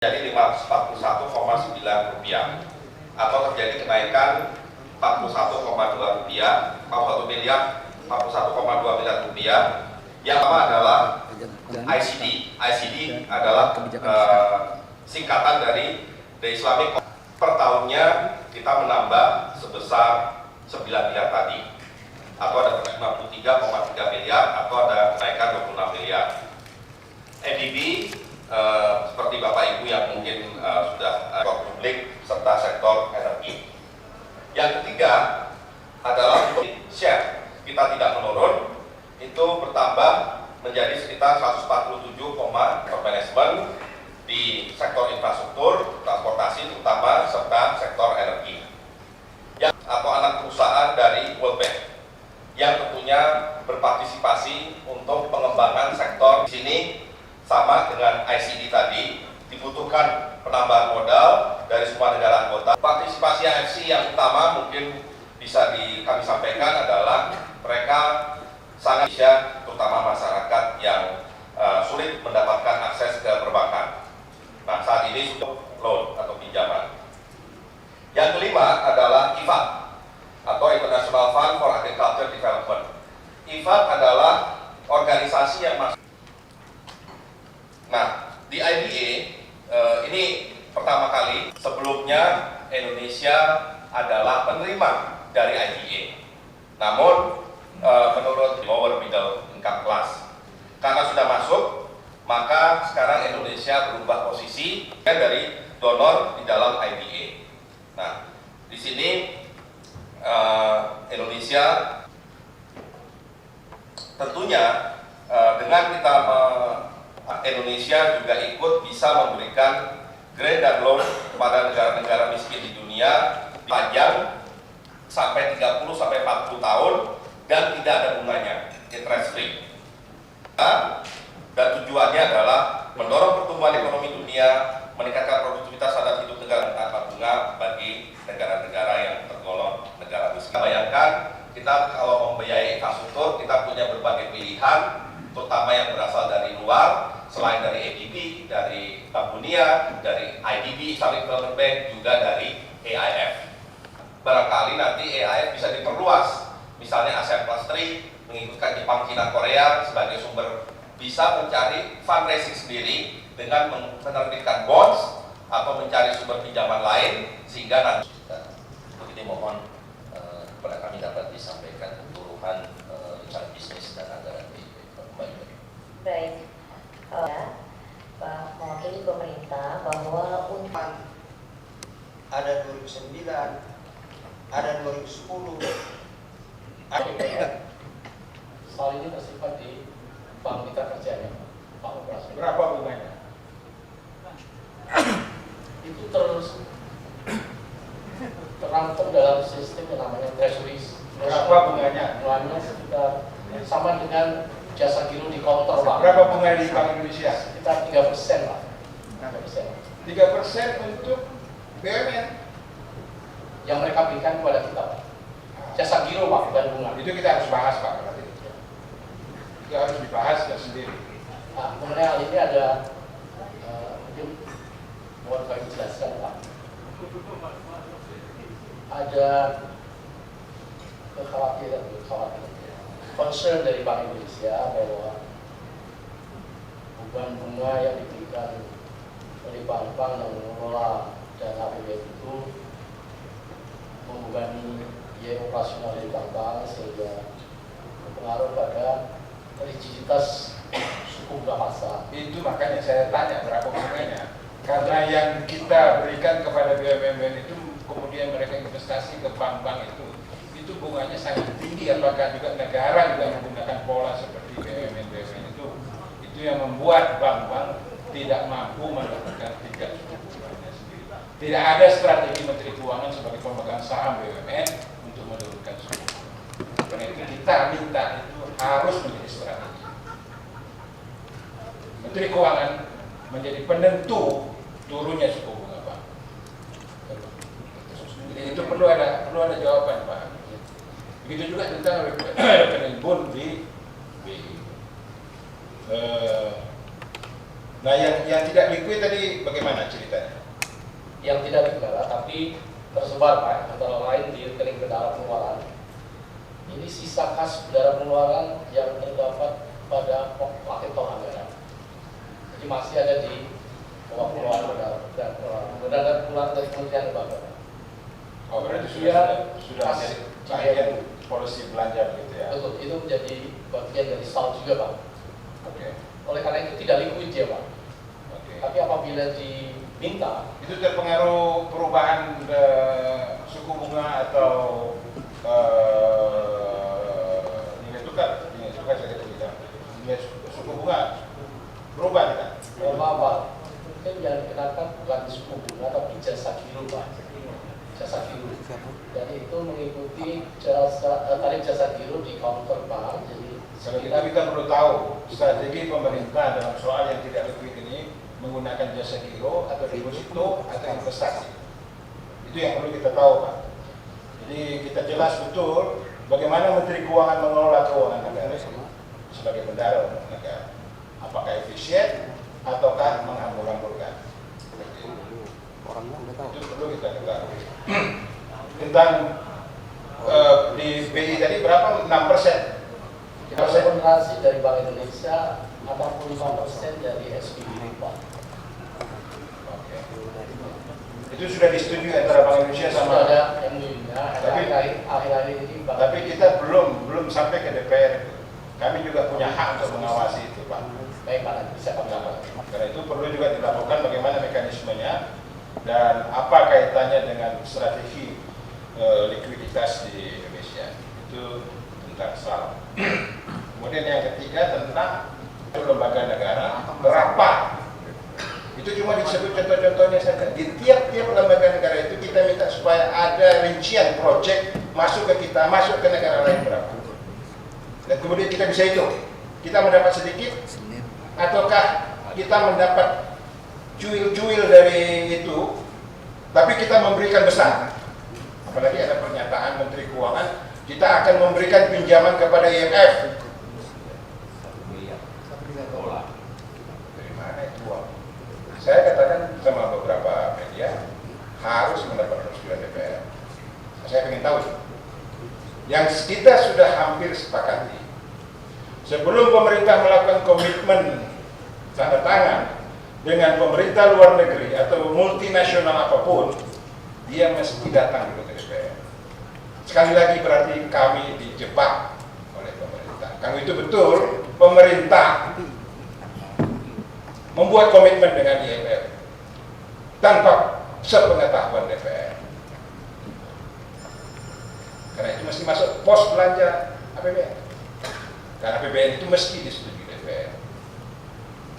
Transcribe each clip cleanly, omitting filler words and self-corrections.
jadi Rp541,9 atau terjadi kenaikan Rp41,2 41 miliar Rp41,2 miliar yang pertama adalah ICD. ICD adalah singkatan dari The Islamic. Per tahunnya kita menambah sebesar 9 miliar tadi, atau ada 53,3 miliar, atau ada kenaikan 26 miliar. EDB seperti Bapak Ibu yang mungkin sudah publik serta sektor energi. Yang ketiga adalah share, kita tidak menurun, itu bertambah menjadi sekitar 147, manajemen di sektor infrastruktur, transportasi terutama, serta sektor energi. Atau anak perusahaan dari World Bank yang tentunya berpartisipasi untuk pengembangan sektor. Di sini sama dengan ICD tadi, dibutuhkan penambahan modal dari semua negara anggota. Partisipasi AFC yang utama mungkin bisa kami sampaikan adalah mereka sangat bisa, terutama masyarakat yang sulit mendapatkan akses ke perbankan. Nah, saat ini untuk loan atau pinjaman. Yang kelima adalah IFAD atau International Fund for Agriculture Development. IFAD adalah organisasi yang masuk. Nah, di IBA ini pertama kali, sebelumnya Indonesia adalah penerima dari IBA. Namun menurut lower middle income class, karena sudah masuk, maka sekarang Indonesia berubah posisi dari donor di dalam IBA. Nah, di sini Indonesia tentunya dengan kita Indonesia juga ikut bisa memberikan grant dan loan kepada negara-negara miskin di dunia panjang sampai 30 sampai 40 tahun dan tidak ada bunganya, interest free. Dan tujuannya adalah mendorong pertumbuhan ekonomi dunia, meningkatkan produktivitas standar hidup negara tanpa bunga bagi negara-negara yang tergolong negara miskin. Bayangkan kita kalau membiayai infrastruktur, kita punya berbagai pilihan, terutama yang berasal dari luar, selain dari ADB, dari Bank Dunia, dari IDB, Islamic Development Bank, juga dari AIF. Barangkali nanti AIF bisa diperluas, misalnya ASEAN Plus 3 mengikutkan Jepang, Cina, Korea sebagai sumber, bisa mencari fundraising sendiri dengan menerbitkan bonds atau mencari sumber pinjaman lain sehingga nanti. Ini mohon kepada kami dapat disampaikan keseluruhan rencana bisnis dan anggaran di Baik, Pak mewakili pemerintah bahwa untuk ada 2009, ada 2010, soal ini bersifat di bank mitra kerjanya, Pak Operasi. Berapa bunganya? Itu terus terangkum dalam sistem yang namanya treasuries. Berapa bunganya? Bunganya sekitar sama dengan jasa giro di counter Pak. Berapa bunga di Bank Indonesia? Sekitar 3%, Pak. 3%. 3% untuk BUMN Yang mereka berikan kepada kita, Pak. Jasa giro Pak, bukan bunga. itu kita harus bahas Pak. Berarti itu harus dibahas sendiri. Nah, mengenai hal ini ada mungkin mohon kami jelaskan Pak. Ada kekhawatiran, concern dari Bank Indonesia bahwa beban bunga yang diberikan oleh bank-bank yang mengelola dana APBN itu membebani biaya operasional dari bank-bank sehingga berpengaruh pada rigiditas suku bunga pasar. Itu makanya saya tanya berapa bunganya. Karena yang kita berikan kepada BUMN itu kemudian mereka investasi ke bank-bank itu bunganya sangat tinggi. Apakah juga negara juga menggunakan pola seperti BUMN itu yang membuat bank-bank tidak mampu mendapatkan tingkat suku bunganya sendiri. Tidak ada strategi Menteri Keuangan sebagai pemegang saham BUMN untuk menurunkan suku bunga. Karena itu kita minta itu harus menjadi strategi. Menteri Keuangan menjadi penentu turunnya suku bunga Pak. Jadi itu perlu ada jawaban Pak. Begitu juga tentang rekening bond di BI. Nah, yang tidak liquid tadi bagaimana ceritanya? Yang tidak dikenal tapi tersebar Pak, antara lain di rekening bendahara pengeluaran. Ini sisa kas bendahara pengeluaran yang terdapat pada paket anggaran. Jadi masih ada di bawah pengeluaran bendahara pengeluaran dari Kementerian Lembaga. Oh, berarti Dia sudah kas menjadi di bagian BMU. polisi belanja begitu ya? Betul, itu menjadi bagian dari SAL juga Pak. Oke. Oleh karena itu tidak liquid ya Pak. Oke. Tapi apabila diminta, Itu terpengaruh perubahan suku bunga atau nilai tukar saya kata tidak. Nilai suku bunga berubah tidak? maaf Pak, mungkin yang dikenakan bukan suku bunga tapi jasa giro Pak. Jasa giro. Dan itu mengikuti tarif jasa giro di counter bank. Jadi Kalau kita perlu tahu strategi pemerintah dalam soal yang tidak liquid ini menggunakan jasa giro atau deposito atau investasi. Itu yang perlu kita tahu Pak. Jadi kita jelas betul bagaimana Menteri Keuangan mengelola keuangan negara sebagai bendahara negara. Apakah efisien ataukah menghambur-hamburkan. Itu perlu kita ketahui. Tentang di BI tadi berapa? 6%. rekomendasi dari Bank Indonesia 85% dari SPB Pak. Oke. Itu sudah disetujui antara Bank Indonesia Sudah sama. ada MOU-nya, Tapi- akhir-akhir ini Bank. Tapi kita belum sampai ke DPR. Kami juga punya hak untuk mengawasi itu Pak. Baik Pak, nanti bisa kami Nah, lakukan. karena itu perlu juga dilakukan bagaimana mekanismenya dan apa kaitannya dengan strategi likuiditas di Indonesia. Itu tentang SAL. Kemudian yang ketiga tentang lembaga negara berapa. Itu cuma disebut contoh-contohnya saja. Di tiap-tiap lembaga negara itu kita minta supaya ada rincian proyek masuk ke kita, masuk ke negara lain berapa. Dan kemudian kita bisa hitung. Kita mendapat sedikit ataukah kita mendapat cuil-cuil dari itu, tapi kita memberikan besar. Apalagi ada pernyataan Menteri Keuangan, kita akan memberikan pinjaman kepada IMF. Dari mana itu uang? Saya katakan sama beberapa media, harus mendapat persetujuan DPR. Saya ingin tahu. Yang kita sudah hampir sepakati, sebelum pemerintah melakukan komitmen tanda tangan dengan pemerintah luar negeri atau multinasional apapun, dia mesti datang dulu ke DPR. Sekali lagi berarti kami dijebak oleh pemerintah. Kalau itu betul, pemerintah membuat komitmen dengan IMF tanpa sepengetahuan DPR. Karena itu mesti masuk pos belanja APBN. Karena APBN itu mesti disetujui DPR.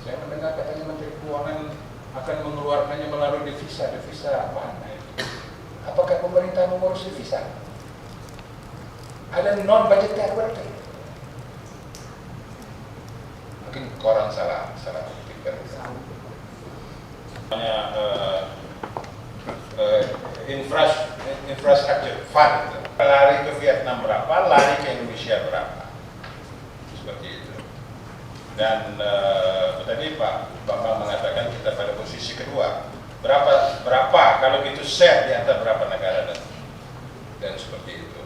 Saya mendengar katanya Menteri Keuangan akan mengeluarkannya melalui devisa. Devisa mana itu? Apakah pemerintah mengurus devisa? Ada non-budget converter. Mungkin koran salah kutipkan. Infrastructure fund. Lari ke Vietnam berapa, lari ke Indonesia berapa. Seperti itu. Dan tadi Pak Bambang mengatakan kita pada posisi kedua. Berapa kalau gitu share di antara berapa negara dan seperti itu.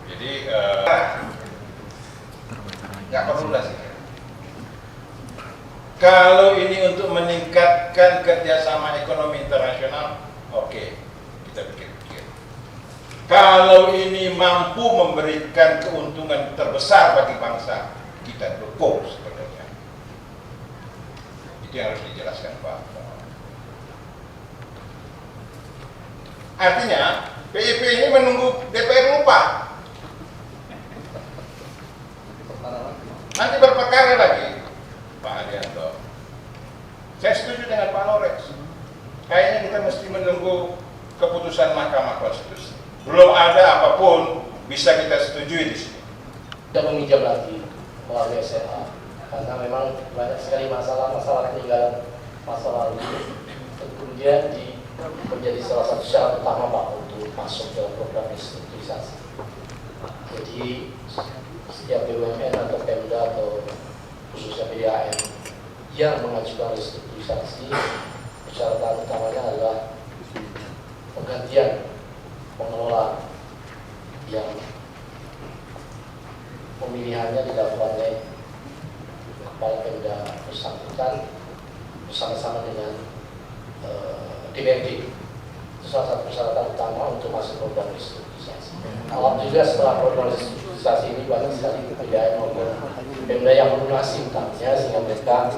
Jadi nggak perlu lah sih. Kalau ini untuk meningkatkan kerjasama ekonomi internasional, oke, kita pikir-pikir. Kalau ini mampu memberikan keuntungan terbesar bagi bangsa, kita dukung sebenarnya. Itu yang harus dijelaskan Pak. Artinya, PIP ini menunggu DPR lupa. Nanti berperkara lagi, Pak Adianto. Saya setuju dengan Pak Lorenz. Kayaknya kita mesti menunggu keputusan Mahkamah Konstitusi. Belum ada apapun bisa kita setujui di sini. Kita meminjam lagi melalui SMA karena memang banyak sekali masalah peninggalan masa lalu. Kemudian menjadi salah satu syarat utama Pak untuk masuk dalam program restrukturisasi. Jadi setiap BUMN atau Pemda atau khususnya BDAM yang mengajukan restrukturisasi, persyaratan utamanya adalah penggantian pengelola yang pemilihannya dilakukan oleh kepala Pemda bersangkutan bersama-sama dengan DPRD. Itu salah satu persyaratan utama untuk masuk program restrukturisasi. Alhamdulillah setelah program restrukturisasi ini banyak sekali PDAM maupun Pemda yang melunasi utangnya sehingga mereka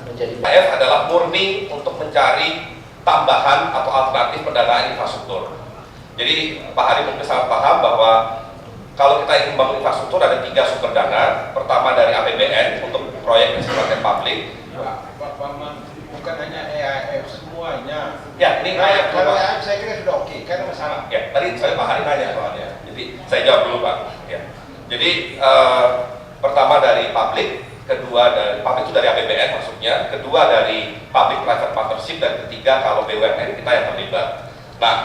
menjadi IAF adalah murni untuk mencari tambahan atau alternatif pendanaan infrastruktur. Jadi Pak Hari mungkin sangat paham bahwa kalau kita ingin membangun infrastruktur ada 3 sumber dana. Pertama dari APBN untuk proyek yang sifatnya publik. Pak Paman, bukan hanya EAF semuanya. Ya, ini Kalau EAF saya kira sudah oke, karena masalah. Ya, tadi saya Pak Hari nanya soalnya. Jadi saya jawab dulu Pak. Ya. Jadi pertama dari publik, kedua dari publik itu dari APBN maksudnya, kedua dari public private partnership, dan ketiga kalau BUMN kita yang terlibat. Nah,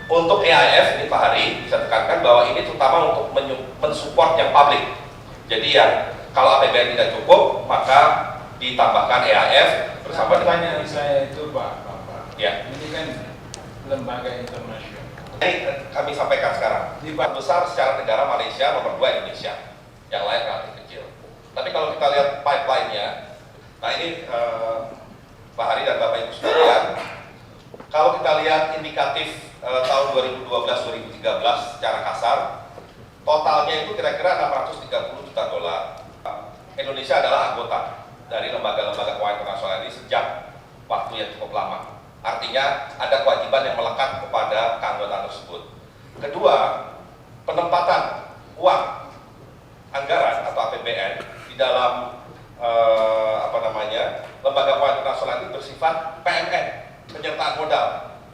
untuk EAF ini Pak Hari bisa tekankan bahwa ini terutama untuk mensupport yang publik. Jadi yang kalau APBN tidak cukup maka ditambahkan EAF bersama Pertanyaan saya itu Pak, ya. ini kan lembaga internasional. Ini kami sampaikan sekarang. Di besar secara negara Malaysia, nomor 2 Indonesia. Yang lain relatif kecil. Tapi kalau kita lihat pipeline-nya, nah ini Pak Hari dan Bapak Ibu sekalian, kalau kita lihat indikatif tahun 2012-2013 secara kasar, totalnya itu kira-kira 630 juta dolar. Indonesia adalah anggota dari lembaga-lembaga keuangan internasional ini sejak waktu yang cukup lama. Artinya ada kewajiban yang melekat kepada keanggotaan tersebut. Kedua, penempatan uang anggaran atau APBN di dalam lembaga keuangan internasional itu bersifat PMN, penyertaan modal.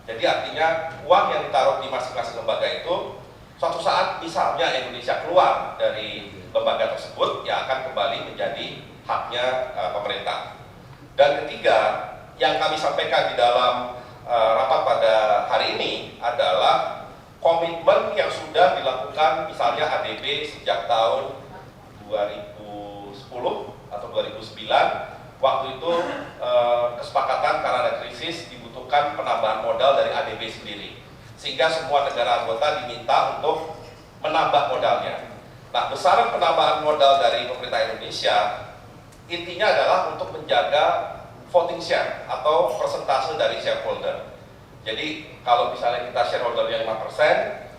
Jadi artinya uang yang ditaruh di masing-masing lembaga itu suatu saat misalnya Indonesia keluar dari lembaga tersebut, ya akan kembali menjadi haknya pemerintah. Dan ketiga, yang kami sampaikan di dalam rapat pada hari ini adalah komitmen yang sudah dilakukan misalnya ADB sejak tahun 2010 atau 2009. Waktu itu kesepakatan karena ada krisis dibutuhkan penambahan modal dari ADB sendiri, sehingga semua negara anggota diminta untuk menambah modalnya. Nah, besaran penambahan modal dari pemerintah Indonesia intinya adalah untuk menjaga voting share atau persentase dari shareholder. Jadi kalau misalnya kita shareholdernya 5%,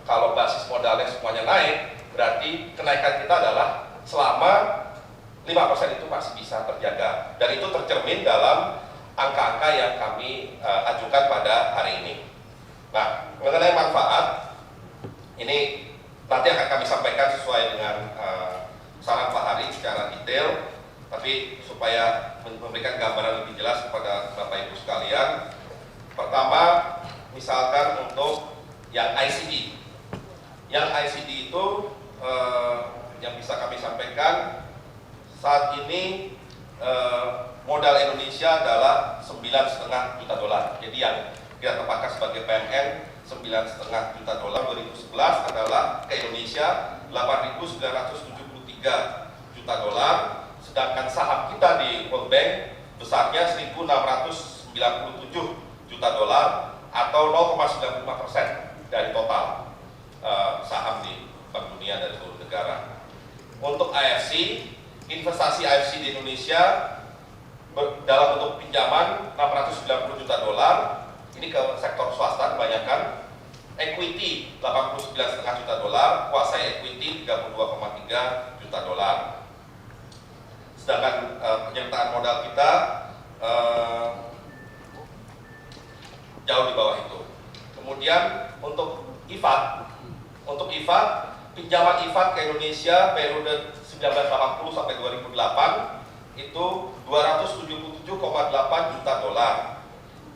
kalau basis modalnya semuanya naik, berarti kenaikan kita adalah selama 5% itu masih bisa terjaga. Dan itu tercermin dalam angka-angka yang kami ajukan pada hari ini. Nah, mengenai manfaat, ini nanti akan kami sampaikan sesuai dengan saran Pak Hari secara detail, tapi supaya memberikan gambaran lebih jelas kepada Bapak Ibu sekalian. Pertama, misalkan untuk yang ICD. Yang ICD itu yang bisa kami sampaikan saat ini modal Indonesia adalah 9,5 juta dolar. Jadi yang kita tempatkan sebagai PMN 9,5 juta dolar. 2011 adalah ke Indonesia 8.973 juta dolar. Sedangkan saham kita di World Bank besarnya 1.697 juta dolar atau 0,95% dari total saham di Bank Dunia dari seluruh negara. Untuk IFC, investasi IFC di Indonesia dalam bentuk pinjaman 690 juta dolar, ini ke sektor swasta kebanyakan. Equity 89,5 juta dolar, kuasai equity 32,3 juta dolar. Sedangkan penyertaan modal kita jauh di bawah itu. Kemudian untuk IFAD, pinjaman IFAD ke Indonesia periode 1980 sampai 2008 itu 277,8 juta dolar.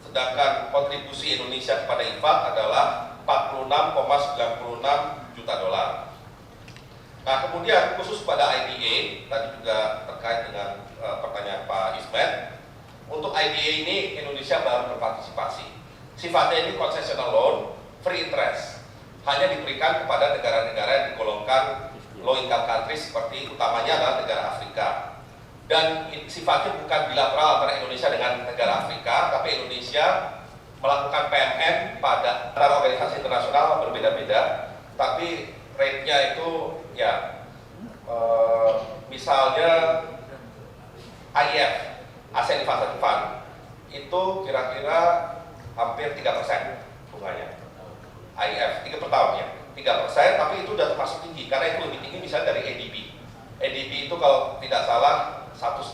Sedangkan kontribusi Indonesia kepada IFAD adalah 46,96 juta dolar. Nah, kemudian khusus pada IDA, tadi juga terkait dengan pertanyaan Pak Ismet, untuk IDA ini Indonesia baru berpartisipasi. Sifatnya ini concessional loan, free interest, hanya diberikan kepada negara-negara yang digolongkan low income countries seperti utamanya adalah negara Afrika. dan sifatnya bukan bilateral antara Indonesia dengan negara Afrika, tapi Indonesia melakukan PMN pada antara organisasi internasional berbeda-beda, tapi rate-nya itu ya misalnya IF, ASEAN Infrastructure Fund, itu kira-kira hampir 3% bunganya. IF 3 per tahun ya, 3%, tapi itu sudah termasuk tinggi karena itu lebih tinggi misalnya dari ADB. ADB itu kalau tidak salah 1,5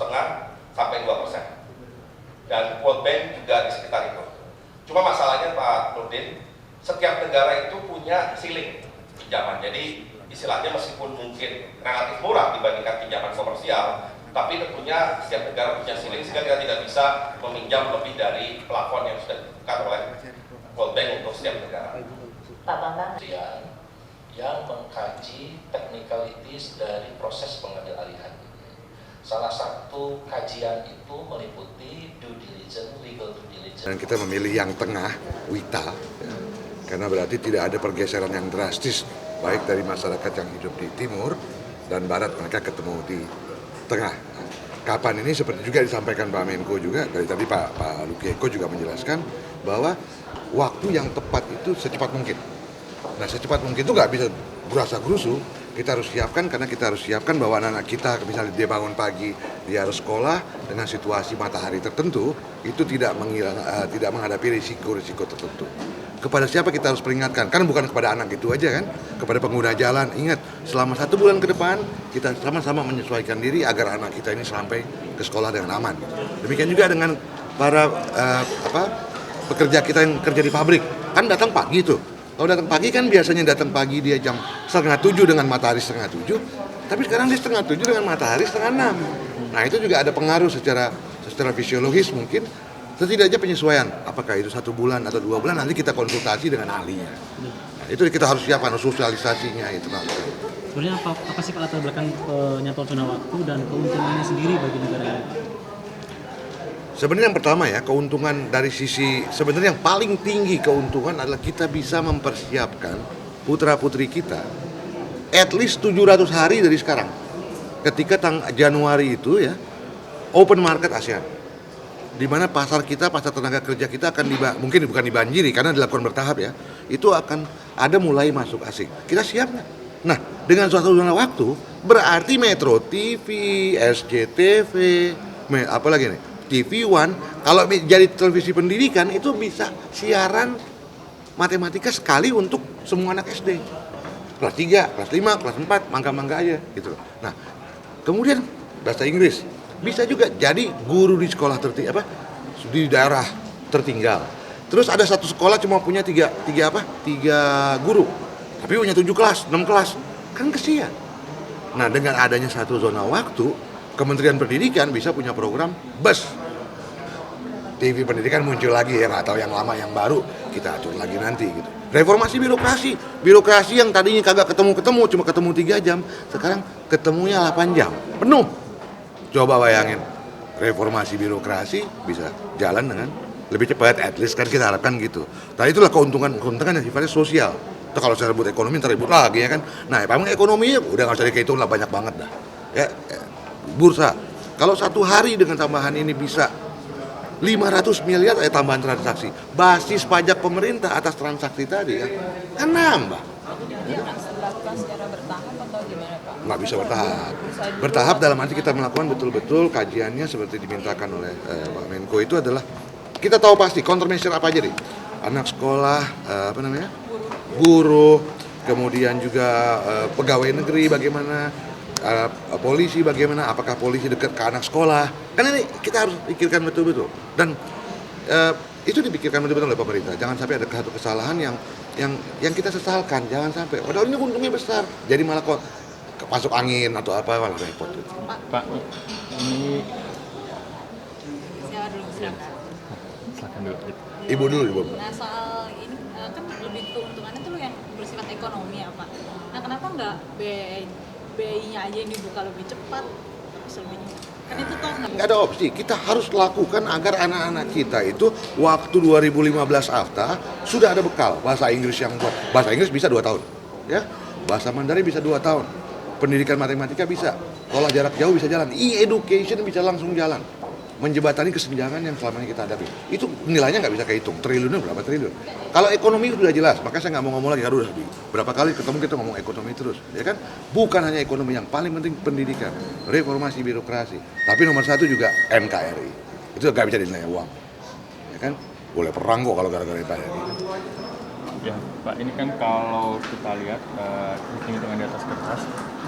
sampai 2%, dan World Bank juga di sekitar itu. Cuma masalahnya Pak Nurdin, setiap negara itu punya ceiling pinjaman. Jadi istilahnya meskipun mungkin relatif murah dibandingkan pinjaman komersial, tapi tentunya setiap negara punya ceiling sehingga kita tidak bisa meminjam lebih dari plafon yang sudah ditentukan oleh World Bank untuk setiap negara. Pak Bambang. Yang mengkaji technicalities dari proses pengambil alihan. Salah satu kajian itu meliputi due diligence, legal due diligence. Dan kita memilih yang tengah, WITA, ya, karena berarti tidak ada pergeseran yang drastis, baik dari masyarakat yang hidup di timur dan barat, mereka ketemu di tengah. Kapan ini seperti juga disampaikan Pak Menko juga, dari tadi Pak Luki Eko juga menjelaskan bahwa waktu yang tepat itu secepat mungkin. Nah, secepat mungkin itu nggak bisa berasa gerusu. Kita harus siapkan, karena kita harus siapkan bahwa anak-anak kita misalnya dia bangun pagi, dia harus sekolah dengan situasi matahari tertentu, itu tidak menghadapi risiko-risiko tertentu. Kepada siapa kita harus peringatkan? Kan bukan kepada anak itu aja kan, kepada pengguna jalan. Ingat, selama 1 bulan ke depan kita sama-sama menyesuaikan diri agar anak kita ini sampai ke sekolah dengan aman. Demikian juga dengan para pekerja kita yang kerja di pabrik, kan datang pagi tuh. Kalau datang pagi kan biasanya datang pagi dia jam 6:30 dengan matahari 6:30, tapi sekarang dia 6:30 dengan matahari 5:30. Nah, itu juga ada pengaruh secara fisiologis mungkin. Setidaknya penyesuaian, apakah itu 1 bulan atau 2 bulan, nanti kita konsultasi dengan ahlinya. Nah, itu kita harus siapkan sosialisasinya itu. Sebenarnya apa sih Pak latar belakang penyatuan zona waktu dan keuntungannya sendiri bagi negara ini? Sebenarnya yang pertama ya, keuntungan dari sisi, sebenarnya yang paling tinggi keuntungan adalah kita bisa mempersiapkan putra-putri kita at least 700 hari dari sekarang. Ketika Januari itu ya, open market ASEAN, di mana pasar tenaga kerja kita akan mungkin bukan dibanjiri karena dilakukan bertahap ya, itu akan ada mulai masuk asing. Kita siap nggak? Nah, dengan suatu zona waktu berarti Metro TV, SCTV, apalagi nih, TV One, kalau jadi televisi pendidikan itu bisa siaran matematika sekali untuk semua anak SD. Kelas 3, kelas 5, kelas 4, mangga-mangga aja gitu. Nah, kemudian bahasa Inggris bisa juga jadi guru di sekolah di daerah tertinggal. Terus ada satu sekolah cuma punya tiga guru, tapi punya 7 kelas, 6 kelas, kan kesian. Nah, dengan adanya satu zona waktu, Kementerian Pendidikan bisa punya program bus. TV pendidikan muncul lagi ya, nggak tahu yang lama yang baru kita atur lagi nanti gitu. Reformasi birokrasi yang tadinya kagak ketemu cuma ketemu 3 jam, sekarang ketemunya 8 jam penuh. Coba bayangin, reformasi birokrasi bisa jalan dengan lebih cepat, at least kan kita harapkan gitu. Nah, itulah keuntungan yang sifatnya sosial. Itu kalau saya ribut ekonomi, ntar ribut lagi ya kan. Nah, memang ekonominya udah nggak usah dihitung lah, banyak banget dah. Ya, bursa. Kalau 1 hari dengan tambahan ini bisa 500 miliar tambahan transaksi. Basis pajak pemerintah atas transaksi tadi kan nambah. Ini akan dilakukan secara bertahap atau gimana Pak? Nggak bisa bertahap. Bertahap dalam arti kita melakukan betul-betul kajiannya seperti dimintakan oleh Pak Menko, itu adalah kita tahu pasti countermeasure apa aja nih. Anak sekolah, guru, kemudian juga pegawai negeri bagaimana, polisi bagaimana, apakah polisi dekat ke anak sekolah, kan ini kita harus pikirkan betul-betul, dan itu dipikirkan betul-betul oleh pemerintah. Jangan sampai ada satu kesalahan yang kita sesalkan, jangan sampai padahal ini untungnya besar jadi malah kok masuk angin atau apa, malah repot. Pak, ini saya dulu silakan dulu. Ibu dulu. Nah, soal ini kan lebih keuntungannya tuh yang bersifat ekonomi ya Pak. Nah, kenapa nggak BI-nya aja yang dibuka lebih cepat, kan itu toh nggak ada opsi, kita harus lakukan agar anak-anak kita itu waktu 2015 AFTA sudah ada bekal bahasa Inggris yang buat bahasa Inggris bisa 2 tahun ya, bahasa Mandarin bisa 2 tahun, pendidikan matematika bisa sekolah jarak jauh bisa jalan, e-education bisa langsung jalan, menjembatani kesenjangan yang selama ini kita hadapi. Itu nilainya nggak bisa kehitung, triliunnya berapa triliun. Kalau ekonomi sudah jelas, maka saya nggak mau ngomong lagi, harus berapa kali ketemu kita ngomong ekonomi terus, ya kan? Bukan hanya ekonomi, yang paling penting pendidikan, reformasi birokrasi, tapi nomor satu juga NKRI. Itu nggak bisa dinilai uang, ya kan? Boleh perang kok kalau gara-gara NKRI. Ya Pak, ini kan kalau kita lihat hitung-hitungan di atas kertas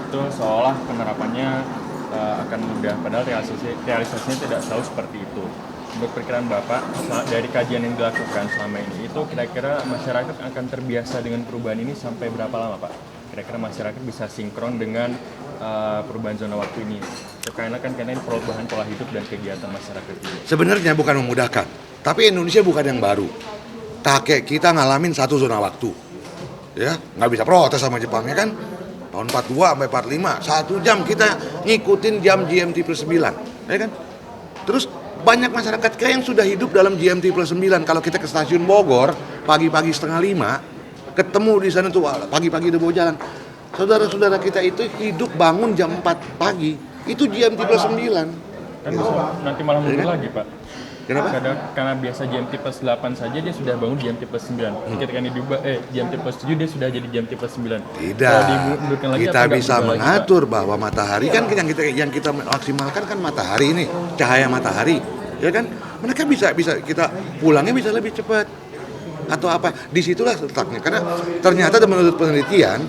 itu seolah penerapannya akan mudah, padahal realisasinya tidak selalu seperti itu. Menurut perkiraan Bapak, dari kajian yang dilakukan selama ini, itu kira-kira masyarakat akan terbiasa dengan perubahan ini sampai berapa lama Pak? Kira-kira masyarakat bisa sinkron dengan perubahan zona waktu ini? Karena ini perubahan pola hidup dan kegiatan masyarakat ini. Sebenarnya bukan memudahkan, tapi Indonesia bukan yang baru. Kakek kita ngalamin satu zona waktu, ya nggak bisa protes sama Jepang, ya kan? Tahun 42 sampai 45, 1 jam kita ngikutin jam GMT plus 9, ya kan? Terus banyak masyarakat kita yang sudah hidup dalam GMT plus 9. Kalau kita ke stasiun Bogor pagi-pagi 4:30, ketemu di sana tuh pagi-pagi udah bawa jalan. Saudara-saudara kita itu hidup bangun jam 4 pagi, itu GMT plus 9. Kan bisa nanti malah mundur kan? lagi Pak. Kenapa? Karena biasa GMT plus 8 saja dia sudah bangun GMT plus 9. Ketika ini diubah GMT plus 7 dia sudah jadi GMT plus 9. Tidak. Kita bisa mengatur bahwa matahari kan yang kita maksimalkan kan matahari ini, cahaya matahari, ya kan? Mereka bisa kita pulangnya bisa lebih cepat atau apa? Disitulah letaknya. Karena ternyata menurut penelitian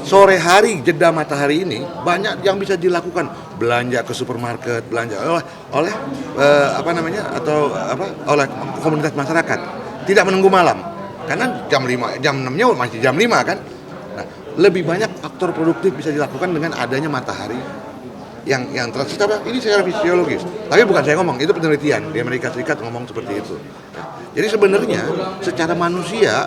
sore hari jeda matahari ini banyak yang bisa dilakukan, belanja ke supermarket, belanja oleh oleh komunitas masyarakat, tidak menunggu malam, karena jam 6-nya masih jam 5 kan. Nah, lebih banyak faktor produktif bisa dilakukan dengan adanya matahari yang secara fisiologis. Tapi bukan saya ngomong, itu penelitian di Amerika Serikat ngomong seperti itu. Jadi sebenarnya secara manusia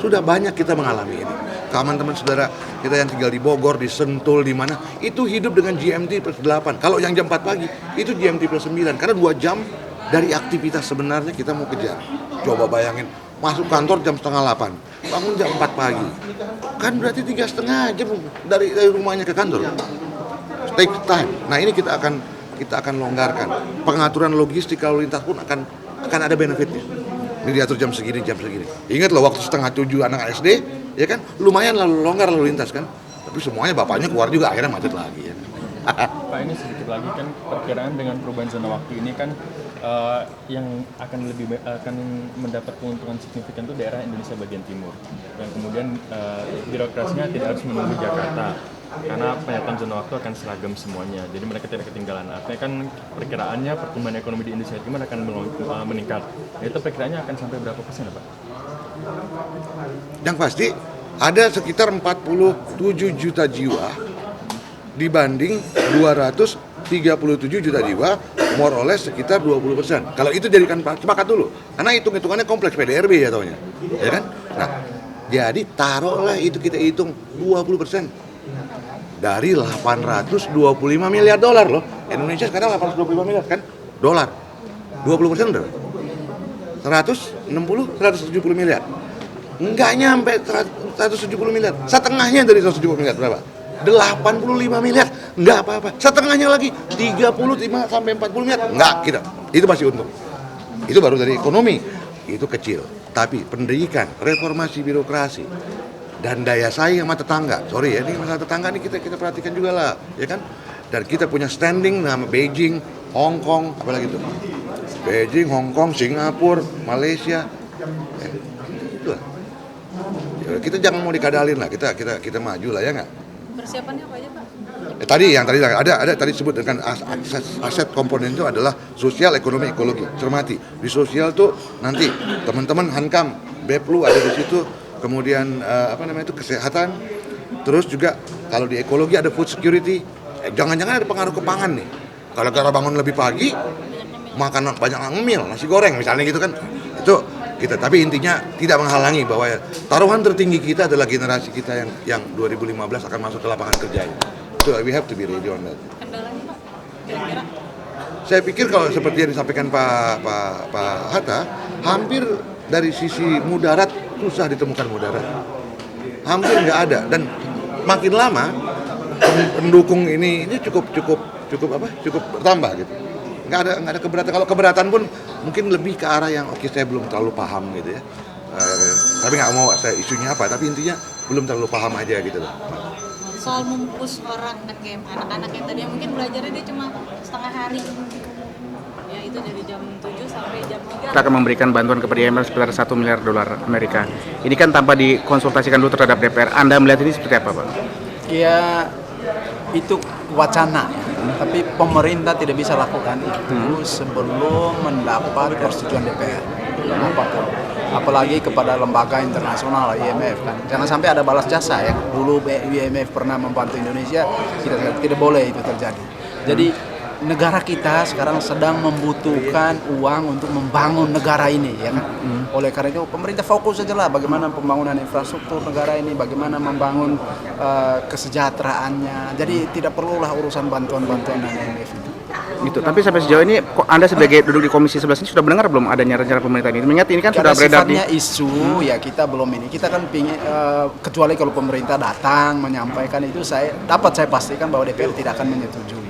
sudah banyak kita mengalami ini. Teman-teman saudara kita yang tinggal di Bogor, di Sentul, di mana, itu hidup dengan GMT plus 8. Kalau yang jam 4 pagi, itu GMT plus 9. Karena 2 jam dari aktivitas sebenarnya kita mau kejar. Coba bayangin, masuk kantor jam 7:30, bangun jam 4 pagi. Kan berarti 3,5 jam dari rumahnya ke kantor. Take time. Nah ini kita akan longgarkan. Pengaturan logistik lalu lintas pun akan ada benefitnya. Ini diatur jam segini. Ingat loh, waktu 6:30 anak SD, ya kan, lumayan longgar lalu lintas kan. Tapi semuanya bapaknya keluar juga, akhirnya macet lagi ya. Pak, ini sedikit lagi kan perkiraan dengan perubahan zona waktu ini kan yang akan mendapat keuntungan signifikan itu daerah Indonesia bagian timur. Dan kemudian birokrasinya tidak harus menunggu Jakarta. Karena penyataan zona waktu akan seragam semuanya, jadi mereka tidak ketinggalan. Artinya kan perkiraannya pertumbuhan ekonomi di Indonesia Timur akan meningkat. Itu perkiraannya akan sampai berapa persen, Pak? Yang pasti ada sekitar 47 juta jiwa dibanding 237 juta jiwa, more or less sekitar 20%. Kalau itu jadikan sepakat dulu, karena hitungannya kompleks, PDRB ya taunya, ya kan? Nah, jadi taruhlah itu kita hitung 20%. Dari 825 miliar dolar loh. Indonesia sekarang 825 miliar kan dolar. 20% berapa? 170 miliar. Enggak nyampe 170 miliar. Setengahnya dari 170 miliar berapa? 85 miliar. Enggak apa-apa. Setengahnya lagi 35 sampai 40 miliar. Enggak, kita. Itu masih untung. Itu baru dari ekonomi. Itu kecil. Tapi pendidikan, reformasi birokrasi, dan daya saing sama tetangga. Sorry ya, ini masalah tetangga nih kita perhatikan juga lah, ya kan? Dan kita punya standing nama Beijing, Hong Kong, apalagi itu. Beijing, Hong Kong, Singapura, Malaysia. Itulah. Ya, kita jangan mau dikadalin lah, kita maju lah ya nggak? Persiapannya apa aja, Pak? Yang tadi ada tadi disebut dengan aset komponen itu adalah sosial, ekonomi, ekologi. Cermati. Di sosial tuh nanti teman-teman Hankam, Beplu ada di situ. Kemudian kesehatan, terus juga kalau di ekologi ada food security. Jangan-jangan ada pengaruh ke pangan nih. Kalau kita bangun lebih pagi, makan banyak ngemil, nasi goreng misalnya gitu kan. Itu kita, tapi intinya tidak menghalangi bahwa taruhan tertinggi kita adalah generasi kita yang 2015 akan masuk ke lapangan kerja. Itu we have to be ready on that. Kendalanya, Pak, kira-kira? Saya pikir kalau seperti yang disampaikan Pak Hatta, hampir dari sisi mudarat susah ditemukan mudarat, hampir nggak ada. Dan makin lama pendukung ini cukup bertambah gitu. Nggak ada keberatan. Kalau keberatan pun mungkin lebih ke arah yang oke, saya belum terlalu paham gitu ya. Tapi nggak mau saya isunya apa, tapi intinya belum terlalu paham aja gitu loh. Soal mempush orang kan, kayak anak-anak yang tadi mungkin belajarnya dia cuma setengah hari, ya itu dari jam 7 sampai jam 3. Kita akan memberikan bantuan kepada IMF sekitar $1 miliar Amerika. Ini kan tanpa dikonsultasikan dulu terhadap DPR. Anda melihat ini seperti apa, Pak? Ya, itu wacana, tapi pemerintah tidak bisa lakukan itu sebelum mendapat persetujuan DPR apapun, apalagi kepada lembaga internasional IMF kan. Jangan sampai ada balas jasa ya. Dulu IMF pernah membantu Indonesia, kita tidak boleh itu terjadi. Jadi negara kita sekarang sedang membutuhkan uang untuk membangun negara ini ya kan. Oleh karena itu pemerintah fokus saja lah bagaimana pembangunan infrastruktur negara ini, bagaimana membangun kesejahteraannya. Jadi tidak perlulah urusan bantuan-bantuan dan IMF itu. Gitu. Tapi sampai sejauh ini Anda sebagai duduk di Komisi 11 ini sudah mendengar belum adanya rencana pemerintah ini? Mengingat ini kan sudah beredar di isu ya, kita belum ini. Kita kan pingin kecuali kalau pemerintah datang menyampaikan itu, saya pastikan bahwa DPR tidak akan menyetujui.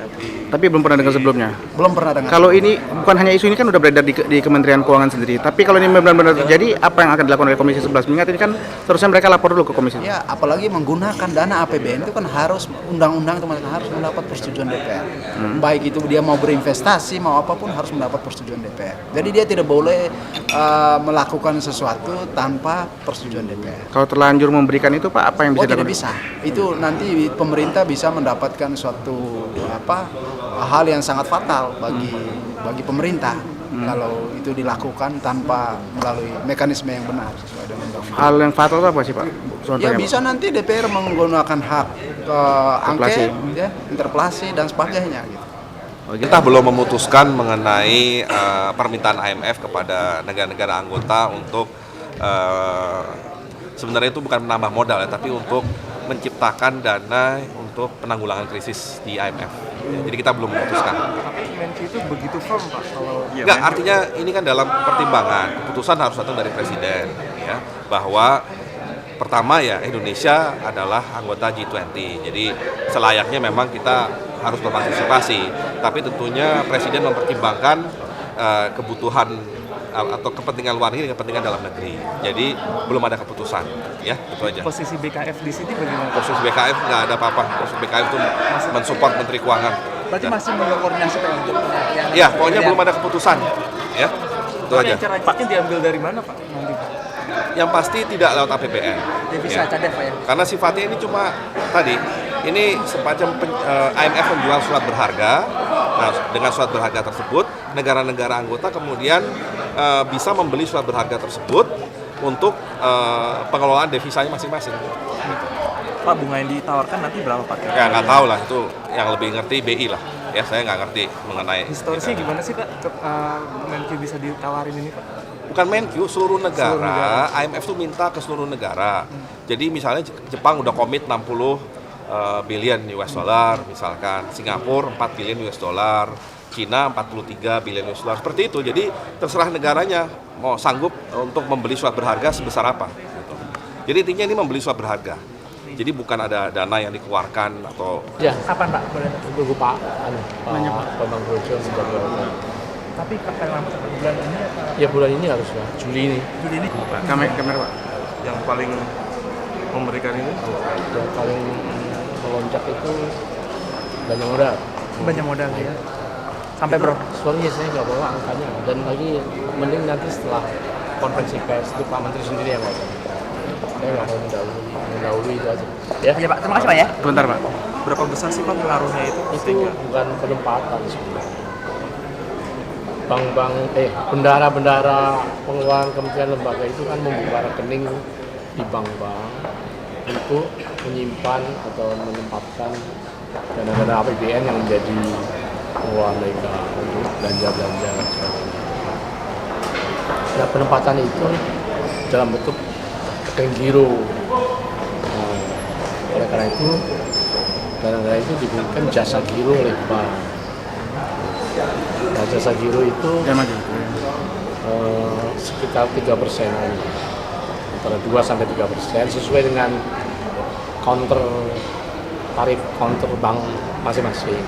Tapi belum pernah dengar sebelumnya. Belum pernah dengar. Kalau ini bukan hanya isu, ini kan udah beredar di Kementerian Keuangan sendiri. Tapi kalau ini benar-benar terjadi, apa yang akan dilakukan oleh Komisi 11? Mengingat ini kan seharusnya mereka lapor dulu ke Komisi. Ya, apalagi menggunakan dana APBN itu kan harus undang-undang teman-teman harus mendapat persetujuan DPR. Baik itu dia mau berinvestasi mau apapun harus mendapat persetujuan DPR. Jadi dia tidak boleh melakukan sesuatu tanpa persetujuan DPR. Kalau terlanjur memberikan itu, Pak, apa yang bisa dilakukan? Tidak bisa. Itu nanti pemerintah bisa mendapatkan suatu hal yang sangat fatal bagi pemerintah kalau itu dilakukan tanpa melalui mekanisme yang benar sesuai dengan undang-undang. Hal yang fatal apa sih, Pak? Ya bisa nanti DPR menggunakan hak angket, ya, interpelasi dan sebagainya gitu. Kita belum memutuskan mengenai permintaan IMF kepada negara-negara anggota untuk sebenarnya itu bukan menambah modal ya, tapi untuk menciptakan dana untuk penanggulangan krisis di IMF. Jadi kita belum memutuskan. Tapi Menki itu begitu firm, Pak, kalau enggak, artinya ini kan dalam pertimbangan. Keputusan harus datang dari Presiden ya, bahwa pertama ya Indonesia adalah anggota G20. Jadi selayaknya memang kita harus berpartisipasi, tapi tentunya Presiden mempertimbangkan kebutuhan atau kepentingan luar negeri, kepentingan dalam negeri. Jadi belum ada keputusan, ya itu aja. Posisi BKF di sini bagaimana? Posisi BKF nggak ada apa-apa. Posisi BKF itu mensupport Menteri Keuangan. Berarti masih berkoordinasi untuk yang? Ya, pokoknya belum ada keputusan, ya itu aja. Yang caranya diambil dari mana, Pak? Nanti. Yang pasti tidak lewat APBN. Devisa cadef, Pak ya? Karena sifatnya ini cuma tadi, ini semacam IMF menjual surat berharga. Nah, dengan surat berharga tersebut, negara-negara anggota kemudian bisa membeli surat berharga tersebut untuk pengelolaan devisanya masing-masing. Pak, bunga yang ditawarkan nanti berapa, Pak? Ya nggak tahu lah, itu yang lebih ngerti BI lah. Ya saya nggak ngerti mengenai. Historisnya gimana sih, Pak? Menki bisa ditawarin ini, Pak? Bukan Menki, seluruh negara. IMF itu minta ke seluruh negara. Jadi misalnya Jepang udah komit 60 billion US dollar, misalkan Singapura 4 billion US dollar, Cina 43 billion US dollar, seperti itu. Jadi terserah negaranya mau sanggup untuk membeli surat berharga sebesar apa. Gitu. Jadi intinya ini membeli surat berharga. Jadi bukan ada dana yang dikeluarkan atau. Ya, kapan Pak? Tunggu Pak. Bambang Brojo menjadi. Tapi kapan bulan ini? Ya bulan ini harusnya, Juli ini. Juli ini. Kamera Pak. Yang paling memberikan ini? Yang paling melonjak itu banyak modal. Banyak modal ya. Sampai berapa? Soalnya saya nggak bawa angkanya. Dan lagi mending nanti setelah konferensi pers itu Pak Menteri sendiri yang ngomong. Saya nggak mau mendahului itu aja. Ya. Ya Pak, terima kasih Pak ya. Sebentar Pak. Berapa besar sih Pak pengaruhnya itu? Itu bukan penempatan sebenarnya. Bank-bank, bendara-bendara pengeluaran kementerian lembaga itu kan membuka rekening di bank-bank untuk menyimpan atau menempatkan dana-dana APBN yang menjadi pengeluaran mereka untuk belanja-belanja dan sebagainya. Nah, penempatan itu dalam bentuk rekening giro. Nah, oleh karena itu dana-dana itu diberikan jasa giro oleh bank. Nah, jasa giro itu sekitar 3%, antara 2-3% sesuai dengan counter tarif counter bank masing-masing.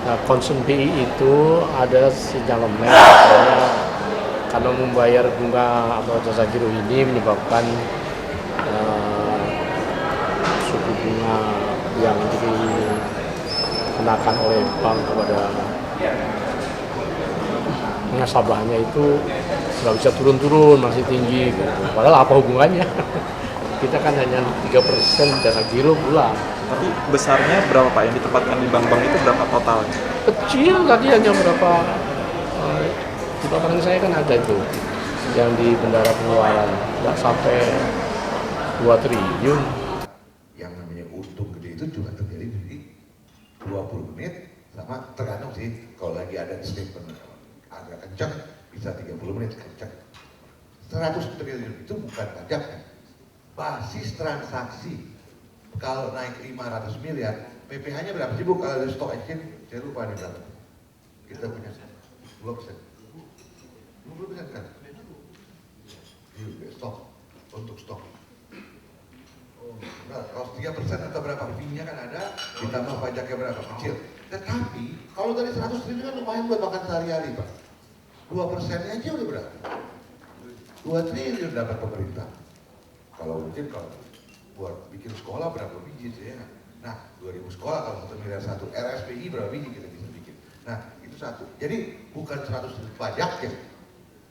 Nah, konsen BI itu ada sinyalemen karena membayar bunga atau jasa giro ini menyebabkan suku bunga yang dikenakan oleh bank kepada nasabahnya itu nggak bisa turun-turun, masih tinggi gitu. Padahal apa hubungannya? Kita kan hanya 3% jasa giro pulang. Tapi besarnya berapa Pak yang ditempatkan di bank-bank itu berapa totalnya? Kecil tadi hanya berapa, di lapangan saya kan ada itu yang di Bendara Pengeluaran, nggak sampai 2 triliun. Yang namanya untung gede itu juga terjadi di 20 menit sama tergantung sih, kalau lagi ada statement agak kencang bisa 30 menit kencang. 100 triliun itu bukan pajaknya, basis transaksi. Kalau naik 500 miliar, PPh-nya berapa sih Bu? Kalau ada stock exchange, saya lupa nih berapa. Kita punya 20%. 20% kan? Stok, untuk stok. Nah, kalau 3% atau berapa fee-nya kan ada, ditambah pajaknya berapa kecil. Tetapi kalau dari 100 triliun kan lumayan buat makan sehari-hari Pak. 2%-nya aja udah berapa? 2 triliun dapat pemerintah. Kalau mungkin kalau buat bikin sekolah berapa biji sih ya? Nah, 2000 sekolah kalau 1 miliar satu, RSPI berapa biji kita bisa bikin? Nah, itu satu. Jadi bukan 100 triliun pajak ya,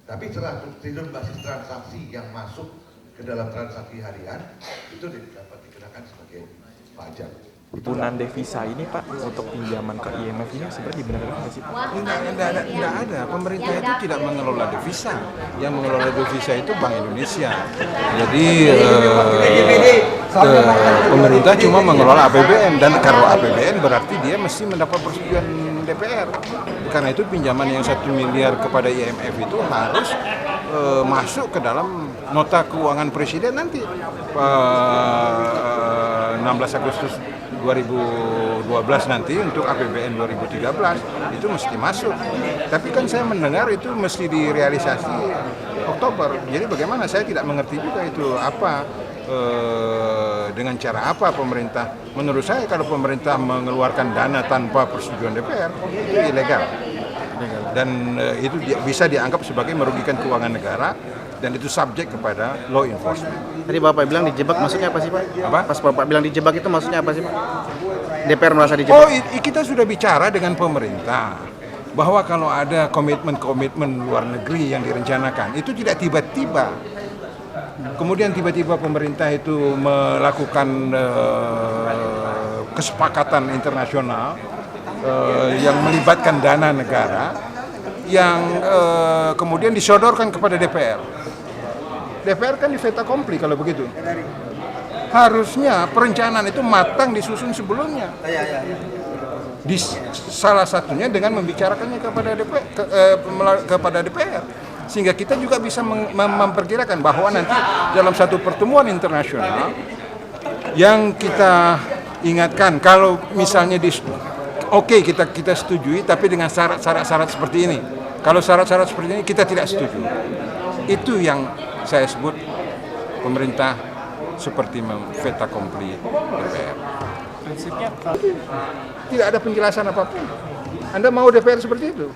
tapi 100 triliun basis transaksi yang masuk ke dalam transaksi harian itu dapat dikenakan sebagai pajak. Penggunaan devisa ini Pak untuk pinjaman ke IMF ini sebenarnya dibenarkan nggak sih Pak? Tidak ada. Pemerintah itu tidak mengelola devisa. Yang mengelola devisa itu Bank Indonesia. Jadi pemerintah cuma mengelola APBN, dan kalau APBN berarti dia mesti mendapat persetujuan DPR. Karena itu pinjaman yang 1 miliar kepada IMF itu harus masuk ke dalam nota keuangan presiden nanti 16 Agustus 2012 nanti untuk APBN 2013 itu mesti masuk. Tapi kan saya mendengar itu mesti direalisasi Oktober. Jadi bagaimana, saya tidak mengerti juga itu apa dengan cara apa pemerintah. Menurut saya kalau pemerintah mengeluarkan dana tanpa persetujuan DPR itu ilegal. Dan itu bisa dianggap sebagai merugikan keuangan negara, dan itu subjek kepada law enforcement. Tadi Bapak bilang dijebak, maksudnya apa sih Pak? Apa? Pas Bapak bilang dijebak itu maksudnya apa sih Pak? DPR merasa dijebak? Oh, kita sudah bicara dengan pemerintah bahwa kalau ada komitmen-komitmen luar negeri yang direncanakan, itu tidak tiba-tiba. Kemudian tiba-tiba pemerintah itu melakukan kesepakatan internasional yang melibatkan dana negara yang kemudian disodorkan kepada DPR. DPR kan di fait accompli kalau begitu. Harusnya perencanaan itu matang disusun sebelumnya. Salah satunya dengan membicarakannya kepada DPR. Sehingga kita juga bisa memperkirakan bahwa nanti dalam satu pertemuan internasional yang kita ingatkan, kalau misalnya kita setujui, tapi dengan syarat-syarat seperti ini. Kalau syarat-syarat seperti ini kita tidak setuju. Itu yang saya sebut pemerintah seperti fait accompli DPR. Prinsipnya tidak ada penjelasan apapun. Anda mau DPR seperti itu?